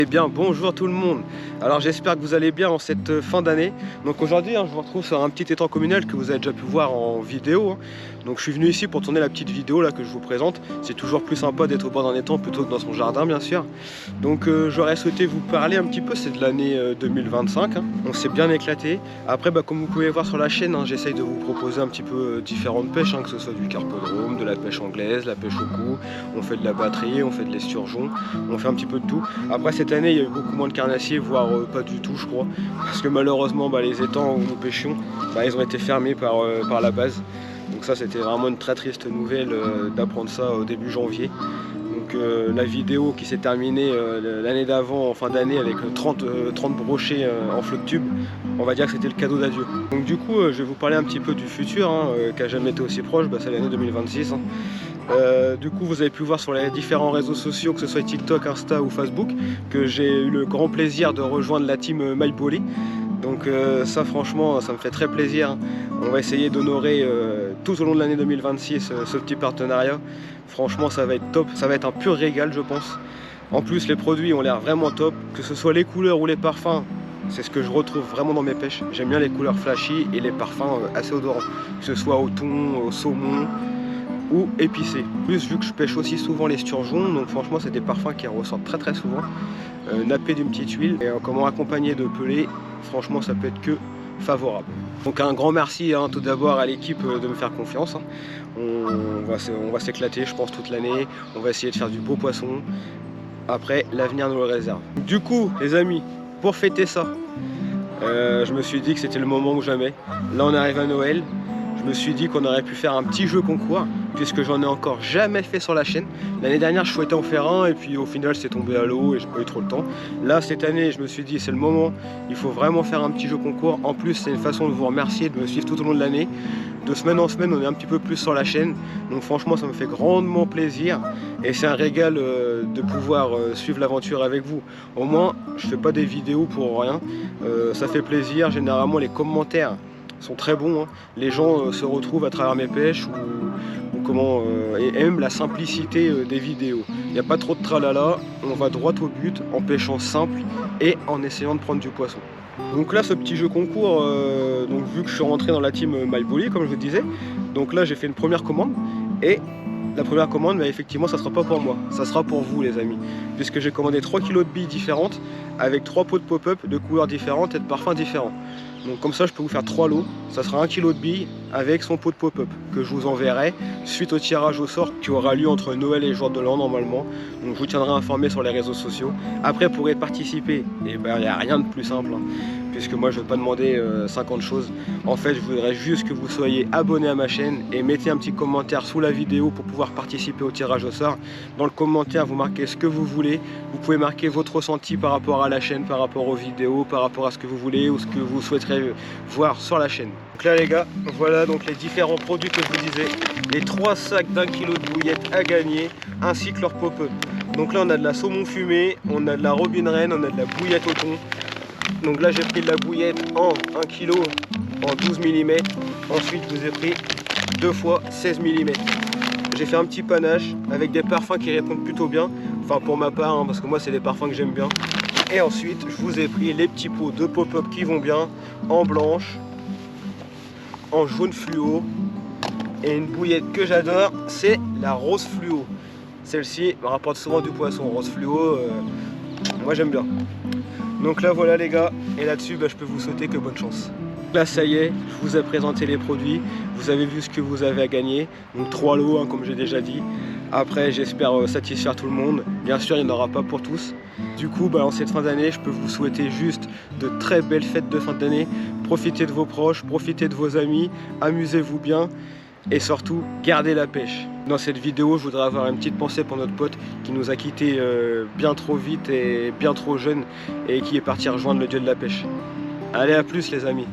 Eh bien bonjour tout le monde. Alors j'espère que vous allez bien en cette fin d'année. Donc aujourd'hui je vous retrouve sur un petit étang communal que vous avez déjà pu voir en vidéo. Donc je suis venu ici pour tourner la petite vidéo là que je vous présente. C'est toujours plus sympa d'être au bord d'un étang plutôt que dans son jardin bien sûr. Donc j'aurais souhaité vous parler un petit peu, c'est de l'année 2025. On s'est bien éclaté. Après comme vous pouvez voir sur la chaîne, j'essaye de vous proposer un petit peu différentes pêches, que ce soit du carpodrome, de la pêche anglaise, la pêche au cou. On fait de la batterie, on fait de l'esturgeon, on fait un petit peu de tout. Après cette année il y a eu beaucoup moins de carnassiers, voire pas du tout je crois, parce que malheureusement les étangs où nous pêchions ils ont été fermés par la base. Donc ça c'était vraiment une très triste nouvelle d'apprendre ça au début janvier. Donc la vidéo qui s'est terminée l'année d'avant en fin d'année avec 30 brochets en flotte tube, on va dire que c'était le cadeau d'adieu. Donc du coup je vais vous parler un petit peu du futur qui a jamais été aussi proche, c'est l'année 2026. Du coup vous avez pu voir sur les différents réseaux sociaux, que ce soit TikTok, Insta ou Facebook, que j'ai eu le grand plaisir de rejoindre la team MyPoly. Donc ça franchement ça me fait très plaisir. On va essayer d'honorer tout au long de l'année 2026 ce petit partenariat. Franchement ça va être top, ça va être un pur régal je pense. En plus les produits ont l'air vraiment top, que ce soit les couleurs ou les parfums. C'est ce que je retrouve vraiment dans mes pêches. J'aime bien les couleurs flashy et les parfums assez odorants, que ce soit au thon, au saumon ou épicé. Plus vu que je pêche aussi souvent les sturgeons, donc franchement c'est des parfums qui ressortent très souvent. Nappé d'une petite huile et comment accompagner de pelés, franchement ça peut être que favorable. Donc un grand merci tout d'abord à l'équipe de me faire confiance. On va s'éclater je pense toute l'année, on va essayer de faire du beau poisson. Après l'avenir nous le réserve. Du coup les amis, pour fêter ça, je me suis dit que c'était le moment ou jamais. Là on arrive à Noël. Je me suis dit qu'on aurait pu faire un petit jeu concours, puisque j'en ai encore jamais fait sur la chaîne. L'année dernière je souhaitais en faire un et puis au final c'est tombé à l'eau et j'ai pas eu trop le temps. Là cette année je me suis dit c'est le moment, il faut vraiment faire un petit jeu concours. En plus c'est une façon de vous remercier de me suivre tout au long de l'année. De semaine en semaine on est un petit peu plus sur la chaîne, donc franchement ça me fait grandement plaisir et c'est un régal de pouvoir suivre l'aventure avec vous. Au moins je fais pas des vidéos pour rien, ça fait plaisir. Généralement les commentaires sont très bons, les gens se retrouvent à travers mes pêches et aiment la simplicité des vidéos. Il n'y a pas trop de tralala, on va droit au but en pêchant simple et en essayant de prendre du poisson. Donc là ce petit jeu concours, donc vu que je suis rentré dans la team MyPoly comme je vous disais, donc là j'ai fait une première commande et la première commande effectivement ça sera pas pour moi, ça sera pour vous les amis, puisque j'ai commandé 3 kg de billes différentes avec 3 pots de pop-up de couleurs différentes et de parfums différents. Donc comme ça je peux vous faire 3 lots, ça sera 1 kg de billes avec son pot de pop-up que je vous enverrai suite au tirage au sort qui aura lieu entre Noël et le jour de l'an normalement. Donc je vous tiendrai informé sur les réseaux sociaux. Après pour y participer, il n'y a rien de plus simple puisque moi je ne vais pas demander 50 choses. En fait je voudrais juste que vous soyez abonné à ma chaîne et mettez un petit commentaire sous la vidéo pour pouvoir participer au tirage au sort. Dans le commentaire vous marquez ce que vous voulez, vous pouvez marquer votre ressenti par rapport à la chaîne, par rapport aux vidéos, par rapport à ce que vous voulez ou ce que vous souhaiterez voir sur la chaîne. Donc là les gars, voilà donc les différents produits que je vous disais, les 3 sacs d'1 kg de bouillettes à gagner ainsi que leur pop-up. Donc là on a de la saumon fumé, on a de la robine reine, on a de la bouillette au thon. Donc là j'ai pris de la bouillette en 1 kg en 12 mm. Ensuite je vous ai pris 2 fois 16 mm. J'ai fait un petit panache avec des parfums qui répondent plutôt bien. Enfin pour ma part parce que moi c'est des parfums que j'aime bien. Et ensuite je vous ai pris les petits pots de pop-up qui vont bien en blanche, en jaune fluo. Et une bouillette que j'adore, c'est la rose fluo. Celle-ci me rapporte souvent du poisson. Rose fluo, moi j'aime bien. Donc là voilà les gars, et là-dessus je peux vous souhaiter que bonne chance. Là ça y est, je vous ai présenté les produits, vous avez vu ce que vous avez à gagner, donc 3 lots comme j'ai déjà dit. Après j'espère satisfaire tout le monde, bien sûr il n'y en aura pas pour tous. Du coup en cette fin d'année je peux vous souhaiter juste de très belles fêtes de fin d'année. Profitez de vos proches, profitez de vos amis, amusez-vous bien et surtout gardez la pêche. Dans cette vidéo je voudrais avoir une petite pensée pour notre pote qui nous a quittés bien trop vite et bien trop jeune et qui est parti rejoindre le dieu de la pêche. Allez à plus les amis.